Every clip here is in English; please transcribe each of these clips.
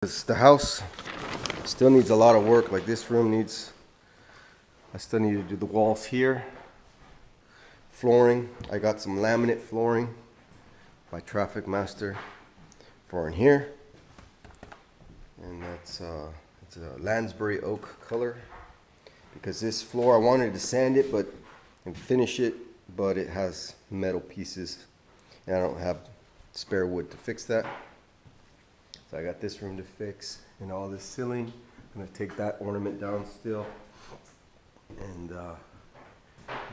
The house still needs a lot of work. Like this room needs, I still need to do the walls here. Flooring, I got some laminate flooring by Traffic Master for in here. And that's it's a Lansbury oak color. Because this floor, I wanted to sand it and finish it, but it has metal pieces. And I don't have spare wood to fix that. So I got this room to fix and all this ceiling. I'm gonna take that ornament down still. And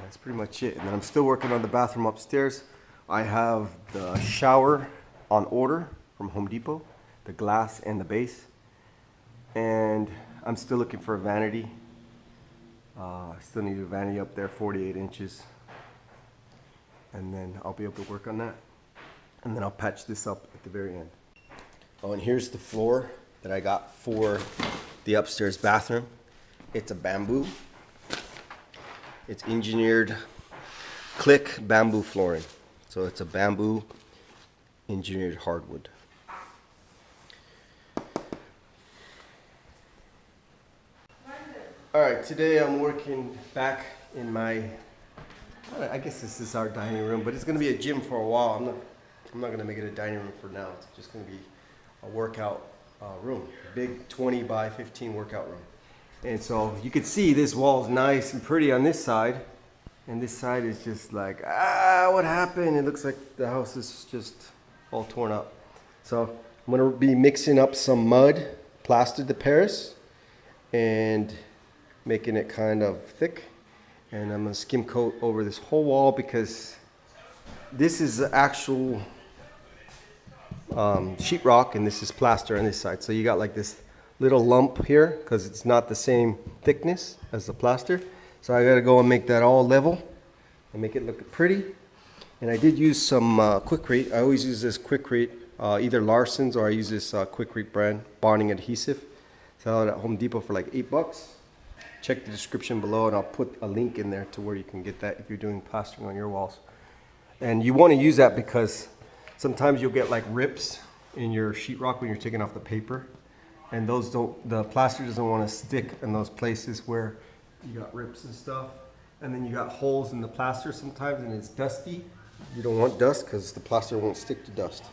that's pretty much it. And then I'm still working on the bathroom upstairs. I have the shower on order from Home Depot, the glass and the base. And I'm still looking for a vanity. I still need a vanity up there, 48 inches. And then I'll be able to work on that. And then I'll patch this up at the very end. Oh, and here's the floor that I got for the upstairs bathroom. It's a bamboo. It's engineered click bamboo flooring. So it's a bamboo engineered hardwood. All right, today I'm working back in my, I guess this is our dining room, but it's gonna be a gym for a while. I'm not gonna make it a dining room for now. It's just gonna be a workout room, big 20 by 15 workout room. And so you can see this wall is nice and pretty on this side, and this side is just like, what happened? It looks like the house is just all torn up. So I'm gonna be mixing up some mud, plaster de Paris, and making it kind of thick. And I'm gonna skim coat over this whole wall because this is the actual sheetrock and this is plaster on this side. So you got like this little lump here because it's not the same thickness as the plaster. So I gotta go and make that all level and make it look pretty. And I did use some Quikrete. I always use this Quikrete, either Larsens or I use this Quikrete brand bonding adhesive. Sell it at Home Depot for like $8. Check the description below and I'll put a link in there to where you can get that if you're doing plastering on your walls. And you want to use that because sometimes you'll get like rips in your sheetrock when you're taking off the paper, and the plaster doesn't want to stick in those places where you got rips and stuff. And then you got holes in the plaster sometimes and it's dusty. You don't want dust because the plaster won't stick to dust.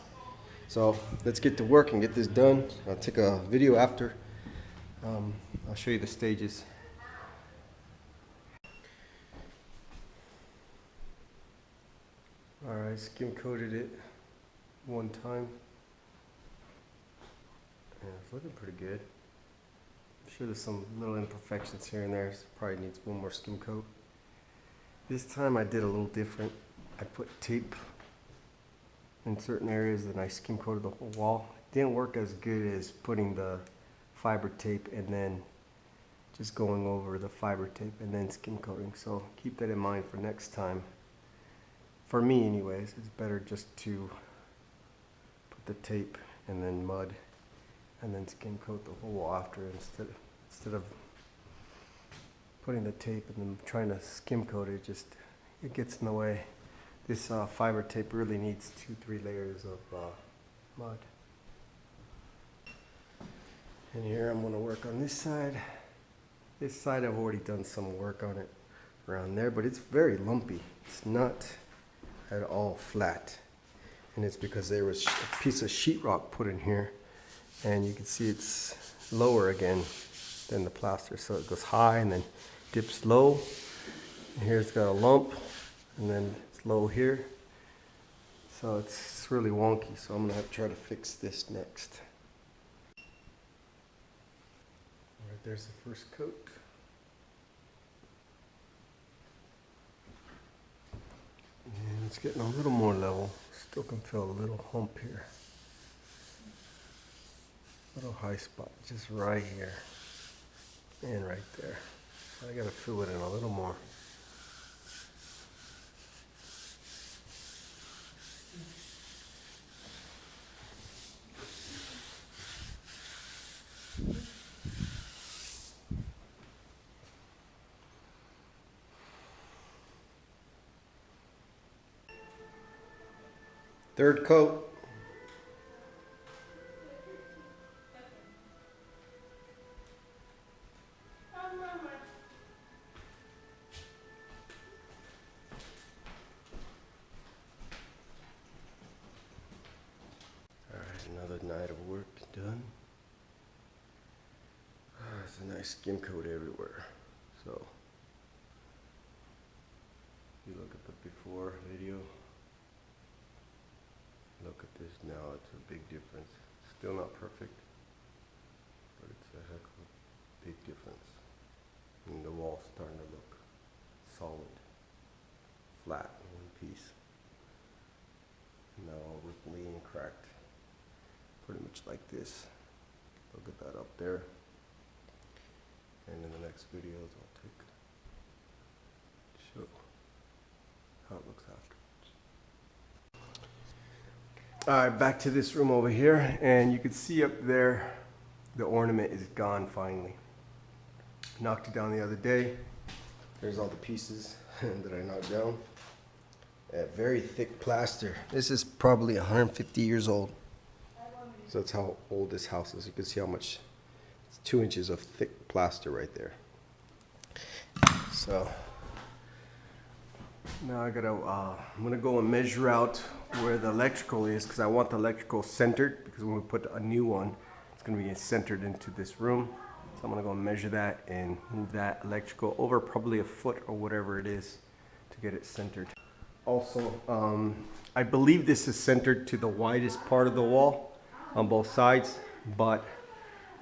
So let's get to work and get this done. I'll take a video after. I'll show you the stages. All right, skim coated it one time. Yeah, it's looking pretty good. I'm sure there's some little imperfections here and there. So probably needs one more skim coat. This time I did a little different. I put tape in certain areas and I skim coated the whole wall. It didn't work as good as putting the fiber tape and then just going over the fiber tape and then skim coating. So keep that in mind for next time. For me anyways, it's better just to put the tape and then mud and then skim coat the whole wall after instead of putting the tape and then trying to skim coat it, it gets in the way. This fiber tape really needs 2-3 layers of mud. And here I'm going to work on this side. This side I've already done some work on it around there, but it's very lumpy. It's not at all flat, and it's because there was a piece of sheetrock put in here, and you can see it's lower again than the plaster, so it goes high and then dips low, and here it's got a lump and then it's low here, so it's really wonky. So I'm gonna have to try to fix this next. All right, there's the first coat. And it's getting a little more level. Still can feel a little hump here. Little high spot just right here and right there. I gotta fill it in a little more. Third coat. Another night of work done. It's a nice skim coat everywhere. So, you look at the before video. Look at this now, it's a big difference. Still not perfect, but it's a heck of a big difference. And the wall's starting to look solid, flat, in one piece. Now all ripply and cracked. Pretty much like this. Look at that up there. And in the next videos I'll show how it looks afterwards. Alright, back to this room over here, and you can see up there the ornament is gone finally. Knocked it down the other day. There's all the pieces that I knocked down. Very thick plaster. This is probably 150 years old. So that's how old this house is. You can see how much, it's 2 inches of thick plaster right there. So now I'm gonna go and measure out where the electrical is, because I want the electrical centered, because when we put a new one, it's gonna be centered into this room. So I'm gonna go and measure that and move that electrical over probably a foot or whatever it is to get it centered. Also, I believe this is centered to the widest part of the wall on both sides, but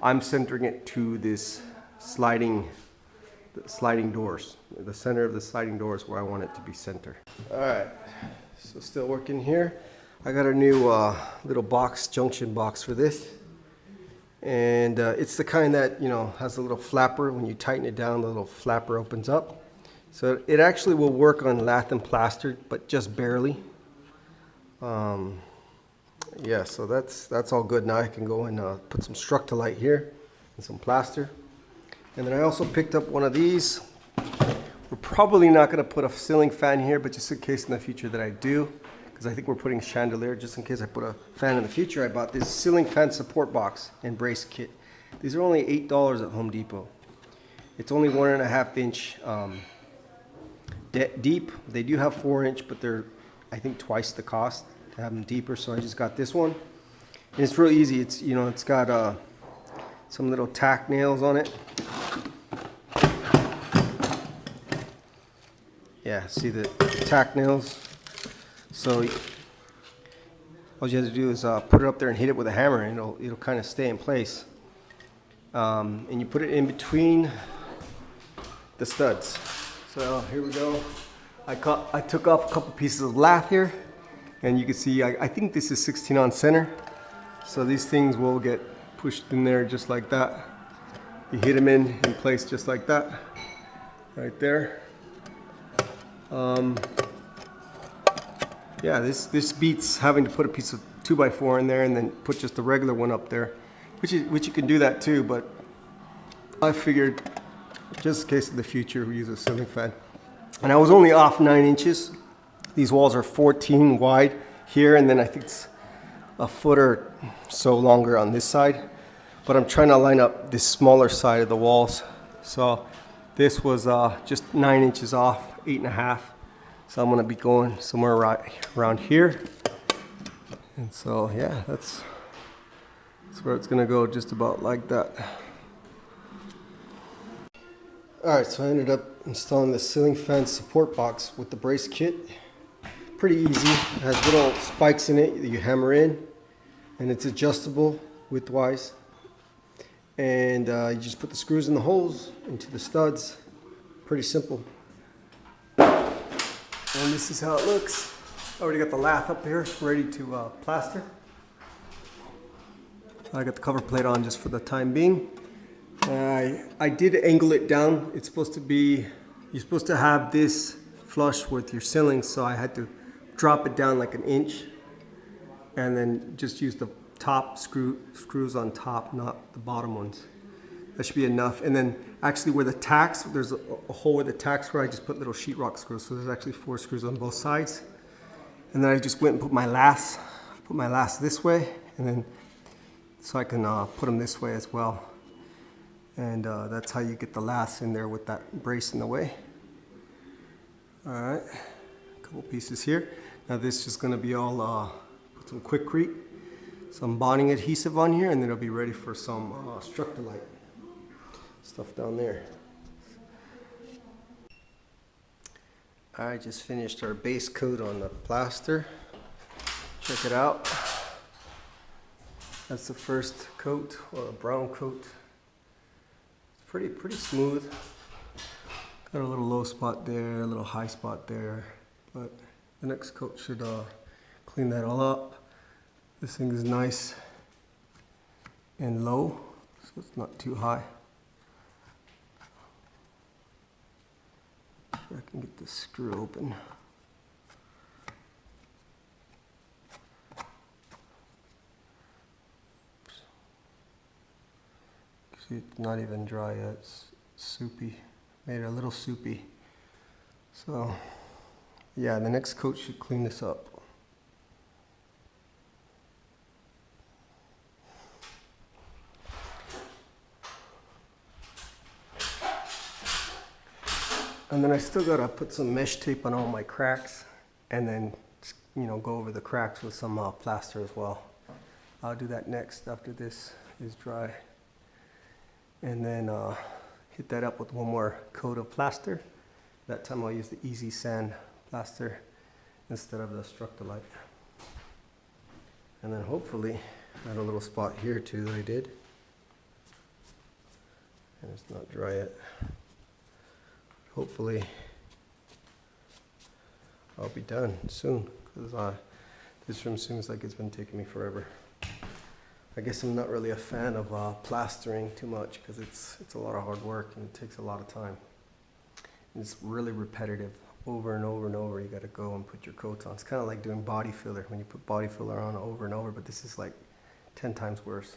I'm centering it to this sliding doors. The center of the sliding doors where I want it to be centered. All right, so still working here. I got a new little box, junction box for this. And it's the kind that, you know, has a little flapper. When you tighten it down, the little flapper opens up. So it actually will work on lath and plaster, but just barely. Yeah, so that's all good. Now I can go and put some Structilite here and some plaster. And then I also picked up one of these. We're probably not going to put a ceiling fan here, but just in case in the future that I do, because I think we're putting chandelier, just in case I put a fan in the future, I bought this ceiling fan support box and brace kit. These are only $8 at Home Depot. It's only 1.5 inch deep. They do have 4 inch, but they're, I think, twice the cost to have them deeper. So I just got this one, and it's really easy. It's, you know, it's got some little tack nails on it. Yeah, see the tack nails. So all you have to do is put it up there and hit it with a hammer, and it'll kind of stay in place. And you put it in between the studs. So here we go. I took off a couple pieces of lath here, and you can see I think this is 16 on center. So these things will get pushed in there just like that. You hit them in place just like that, right there. Yeah, this beats having to put a piece of 2x4 in there and then put just a regular one up there, which you can do that too, but I figured just in case in the future we use a ceiling fan. And I was only off 9 inches. These walls are 14 wide here, and then I think it's a foot or so longer on this side. But I'm trying to line up this smaller side of the walls. So this was just 9 inches off, 8.5. So I'm gonna be going somewhere right around here. And so yeah, that's where it's gonna go, just about like that. All right, so I ended up installing the ceiling fan support box with the brace kit. Pretty easy. It has little spikes in it that you hammer in, and it's adjustable widthwise. And you just put the screws in the holes into the studs. Pretty simple. And this is how it looks. I already got the lath up here ready to plaster. I got the cover plate on just for the time being. I did angle it down. It's supposed to be, you're supposed to have this flush with your ceiling, so I had to drop it down like 1 inch and then just use the top screws on top, not the bottom ones. That should be enough. And then actually where the tacks, there's a hole where the tacks were, I just put little sheetrock screws. So there's actually 4 screws on both sides. And then I just went and put my laths this way, and then so I can put them this way as well. And that's how you get the laths in there with that brace in the way. All right, a couple pieces here. Now this is gonna be all put some Quikrete. some bonding adhesive on here, and then it'll be ready for some Structolite stuff down there. I just finished our base coat on the plaster. Check it out. That's the first coat, or a brown coat. It's pretty smooth. Got a little low spot there, a little high spot there, but the next coat should clean that all up. This thing is nice and low, so it's not too high. I can get this screw open. See, it's not even dry yet. It's soupy. Made it a little soupy. So, yeah, the next coat should clean this up. And then I still gotta put some mesh tape on all my cracks, and then, you know, go over the cracks with some plaster as well. I'll do that next after this is dry. And then hit that up with one more coat of plaster. That time I'll use the Easy Sand plaster instead of the Structolite. And then hopefully, I had a little spot here too that I did. And it's not dry yet. Hopefully, I'll be done soon, because this room seems like it's been taking me forever. I guess I'm not really a fan of plastering too much, because it's a lot of hard work and it takes a lot of time. And it's really repetitive, over and over and over. You got to go and put your coats on. It's kind of like doing body filler when you put body filler on over and over, but this is like 10 times worse.